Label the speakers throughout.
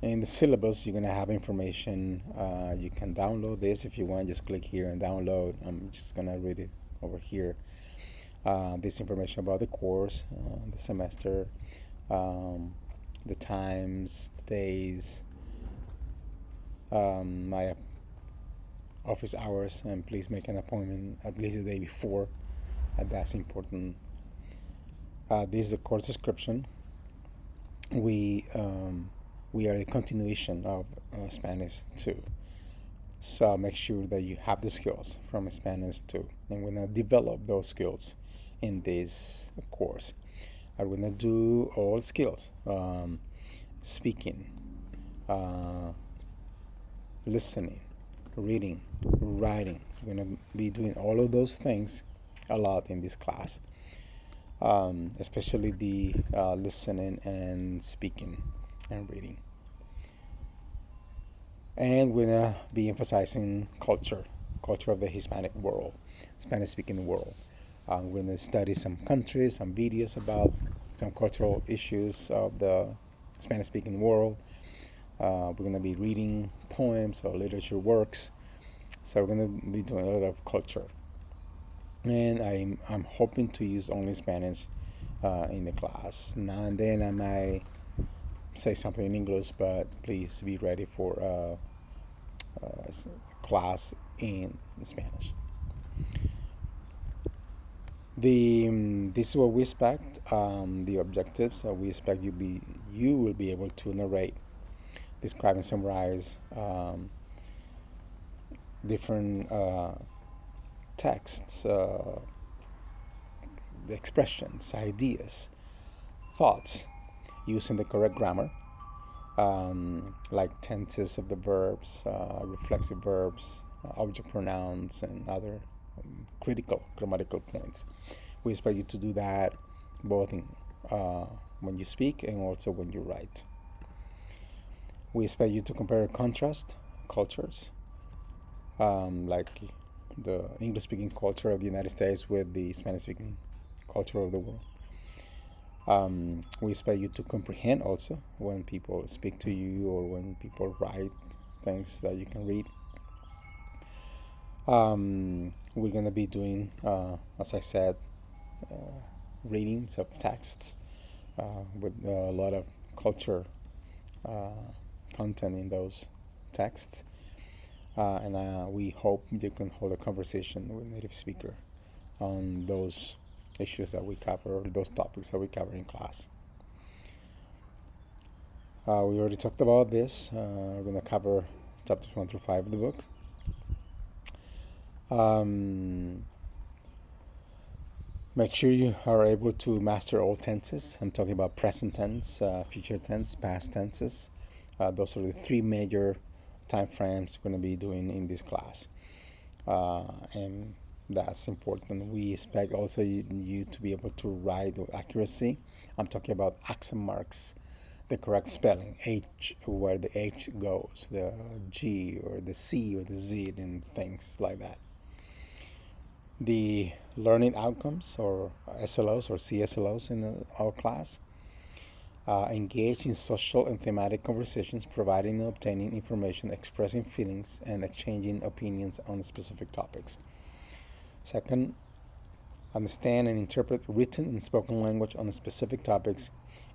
Speaker 1: In the syllabus, you're gonna have information. You can download this if you want. Just click here and download. I'm just gonna read it over here. This information about the course, the semester, um, the times, the days, my office hours, and please make an appointment at least the day before. That's important. This is the course description. We we are a continuation of Spanish 2. So make sure that you have the skills from Spanish 2. And we're going to develop those skills in this course. I'm going to do all skills, speaking, listening, reading, writing. We're going to be doing all of those things a lot in this class, especially the listening and speaking and reading. And we're going to be emphasizing culture of the Hispanic world, Spanish-speaking world. We're going to study some countries, some videos about some cultural issues of the Spanish-speaking world. We're going to be reading poems or literature works. So we're going to be doing a lot of culture. And I'm hoping to use only Spanish in the class. Now and then I might say something in English, but please be ready for class in Spanish. This is what we expect. The objectives. We expect you will be able to narrate, describe, and summarize different texts, expressions, ideas, thoughts, using the correct grammar, like tenses of the verbs, reflexive verbs, object pronouns, and other critical grammatical points. We expect you to do that both in, when you speak and also when you write. We expect you to compare and contrast cultures, like the English-speaking culture of the United States with the Spanish-speaking culture of the world. We expect you to comprehend also when people speak to you or when people write things that you can read. We're going to be doing, as I said, readings of texts with a lot of culture content in those texts. And we hope you can hold a conversation with a native speaker on those issues that we cover, those topics that we cover in class. We already talked about this. We're going to cover chapters 1 through 5 of the book. Make sure you are able to master all tenses. I'm talking about present tense, future tense, past tenses. Those are the three major time frames we're going to be doing in this class. And that's important. We expect also you to be able to write with accuracy. I'm talking about accent marks, the correct spelling, H, where the H goes, the G or the C or the Z, and things like that. The learning outcomes, or SLOs or CSLOs in our class. Engage in social and thematic conversations, providing and obtaining information, expressing feelings, and exchanging opinions on specific topics. Second, understand and interpret written and spoken language on specific topics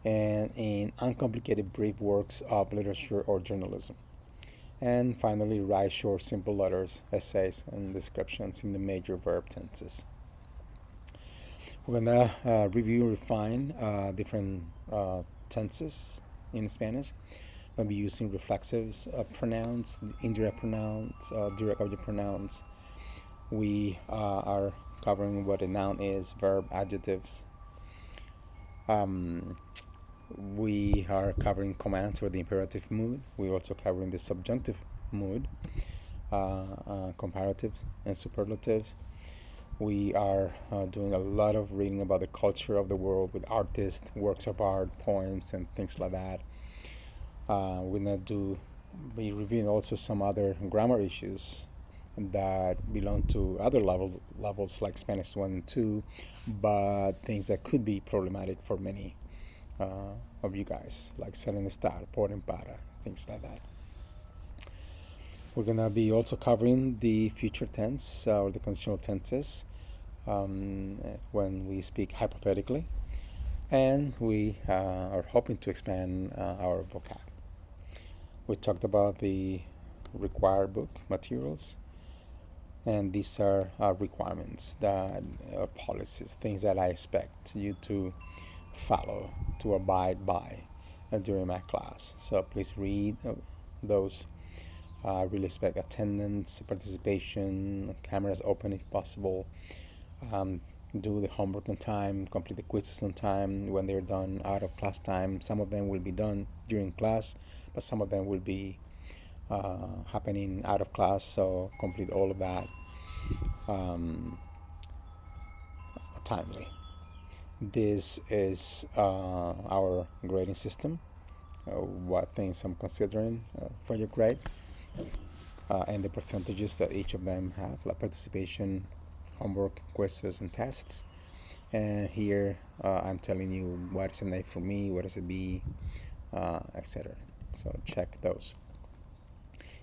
Speaker 1: and in uncomplicated brief works of literature or journalism. And finally, write short, simple letters, essays, and descriptions in the major verb tenses. We're going to review and refine different tenses in Spanish. We'll be using reflexives, pronouns, indirect pronouns, direct object pronouns. We are covering what a noun is, verb, adjectives. We are covering commands for the imperative mood. We're also covering the subjunctive mood, comparatives and superlatives. We are doing a lot of reading about the culture of the world with artists, works of art, poems, and things like that. We're going to be reviewing also some other grammar issues that belong to other levels like Spanish 1 and 2, but things that could be problematic for many of you guys, like ser en estar, por en para, things like that. We're going to be also covering the future tense or the conditional tenses when we speak hypothetically, and we are hoping to expand our vocab. We talked about the required book materials, and these are requirements, that policies, things that I expect you to follow, to abide by during my class. So please read those. I really expect attendance, participation, cameras open if possible. Do the homework on time, complete the quizzes on time when they're done out of class time. Some of them will be done during class, but some of them will be happening out of class, so complete all of that timely. This is our grading system, what things I'm considering for your grade, and the percentages that each of them have, like participation, homework, quizzes, and tests. And here I'm telling you what is an A for me, what is a B, etc. So check those.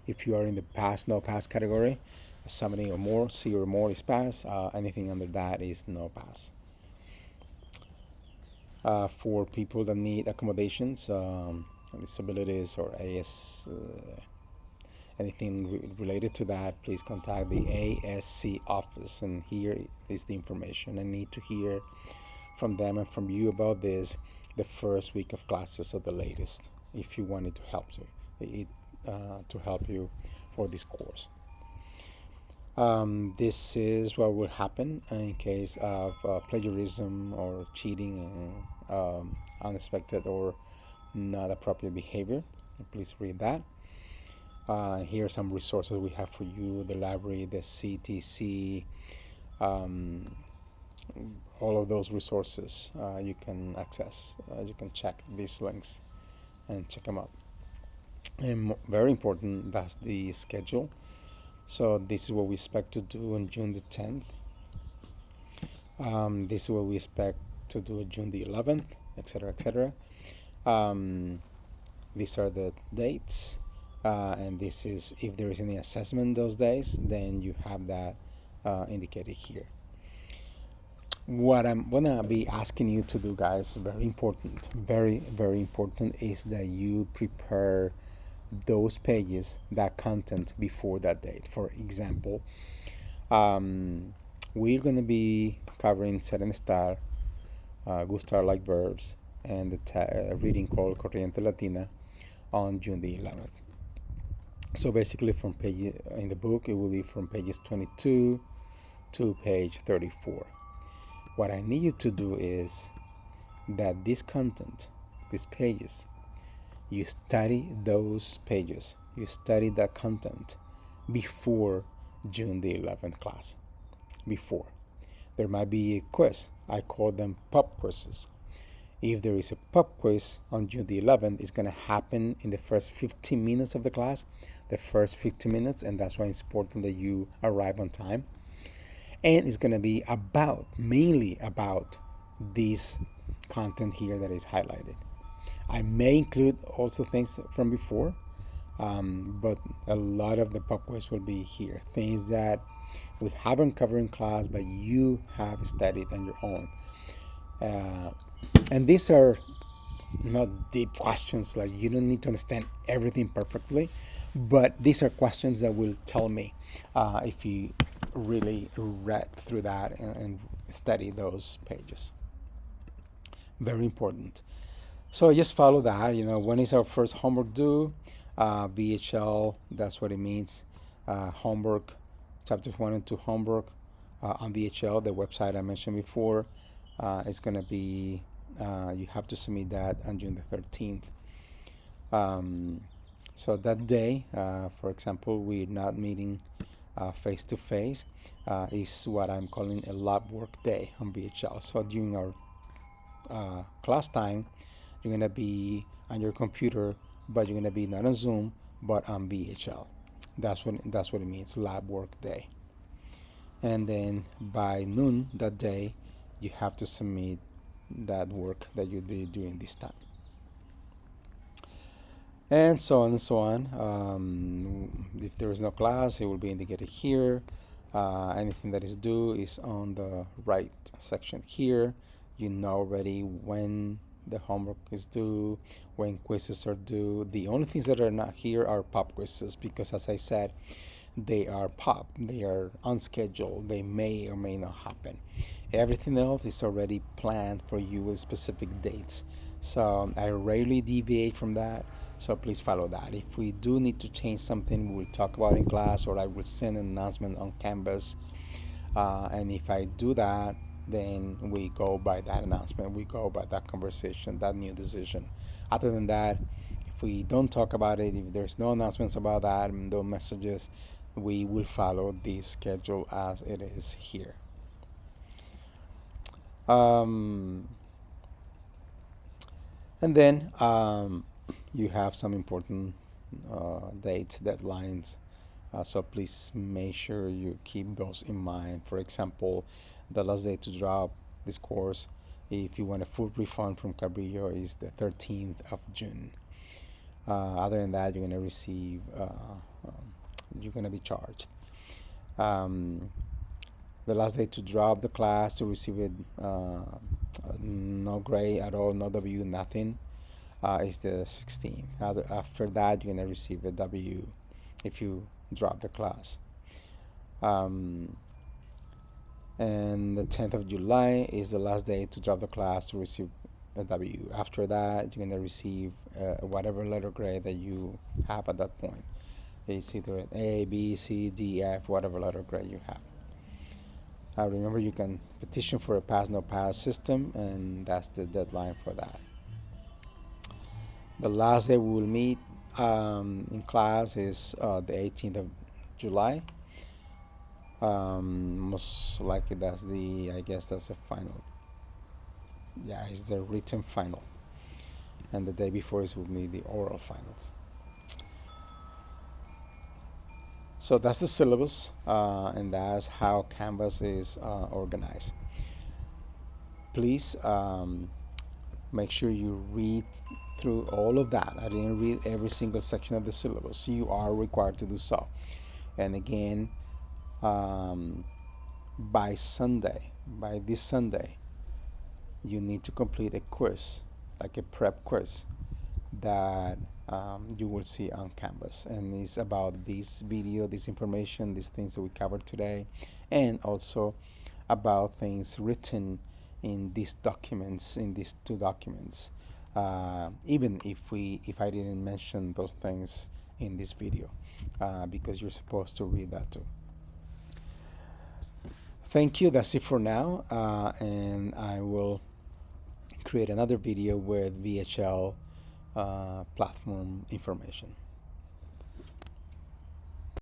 Speaker 1: If you are in the pass, no pass category, 70 or more, C or more is pass. Anything under that is no pass. For people that need accommodations, disabilities, or AS, anything related to that, please contact the ASC office. And here is the information. I need to hear from them and from you about this the first week of classes at the latest, if you want it to help you for this course. This is what will happen in case of plagiarism or cheating and unexpected or not appropriate behavior. Please read that. Here are some resources we have for you: the library, the CTC, all of those resources you can access. You can check these links and check them out. And very important, that's the schedule. So this is what we expect to do on June the 10th. This is what we expect to do on June the 11th, etc., etc. These are the dates, and this is if there is any assessment those days, then you have that indicated here. What I'm gonna be asking you to do, guys, very important, very, very important, is that you prepare those pages, that content, before that date. For example, we're going to be covering ser and estar, gustar-like verbs, and the reading called Corriente Latina on June the 11th. So basically, from page in the book, it will be from pages 22 to page 34. What I need you to do is that this content, these pages, you study those pages, you study that content before June the 11th class. Before. There might be a quiz. I call them pop quizzes. If there is a pop quiz on June the 11th, it's going to happen in the first 15 minutes of the class, the first 15 minutes, and that's why it's important that you arrive on time. And it's going to be mainly about this content here that is highlighted. I may include also things from before, but a lot of the pop quiz will be here. Things that we haven't covered in class, but you have studied on your own. And these are not deep questions, like you don't need to understand everything perfectly, but these are questions that will tell me if you really read through that and study those pages. Very important. So just follow that. When is our first homework due? VHL, that's what it means. Homework, chapters 1 and 2 homework on VHL, the website I mentioned before. It's going to be, you have to submit that on June the 13th. So that day, for example, we're not meeting face-to-face, is what I'm calling a lab work day on VHL. So during our class time, you're going to be on your computer, but you're going to be not on Zoom, but on VHL. That's what it means, lab work day. And then by noon that day, you have to submit that work that you did during this time. and so on and so on. If there is no class, it will be indicated here. Anything that is due is on the right section here. You know already when the homework is due, when quizzes are due. The only things that are not here are pop quizzes because, as I said, they are pop, they are unscheduled, they may or may not happen. Everything else is already planned for you with specific dates. So I rarely deviate from that. So please follow that. If we do need to change something, we'll talk about in class, or I will send an announcement on Canvas. And if I do that, then we go by that announcement, we go by that conversation, that new decision. Other than that, if we don't talk about it, if there's no announcements about that, and no messages, we will follow the schedule as it is here. Um, and then you have some important dates, deadlines. So please make sure you keep those in mind. For example, the last day to drop this course, if you want a full refund from Cabrillo, is the 13th of June. Other than that, you're gonna receive, you're gonna be charged. Um, the last day to drop the class to receive it, no grade at all, no W, nothing, is the 16th. After that, you're gonna receive a W if you drop the class. Um, and the 10th of July is the last day to drop the class to receive a W. After that, you're gonna receive whatever letter grade that you have at that point. It's either an A, B, C, D, F, whatever letter grade you have. Remember, you can petition for a pass no pass system, and that's the deadline for that. The last day we will meet in class is the 18th of July. Most likely that's the, I guess that's the final. Yeah, it's the written final. And the day before is will be the oral finals. So that's the syllabus, and that's how Canvas is organized. Please make sure you read through all of that. I didn't read every single section of the syllabus. You are required to do so. And again, by this Sunday, you need to complete a quiz, like a prep quiz, that you will see on Canvas, and it's about this video, this information, these things that we covered today, and also about things written in these documents, in these two documents, even if I didn't mention those things in this video, because you're supposed to read that too. Thank you. That's it for now, and I will create another video with VHL platform information.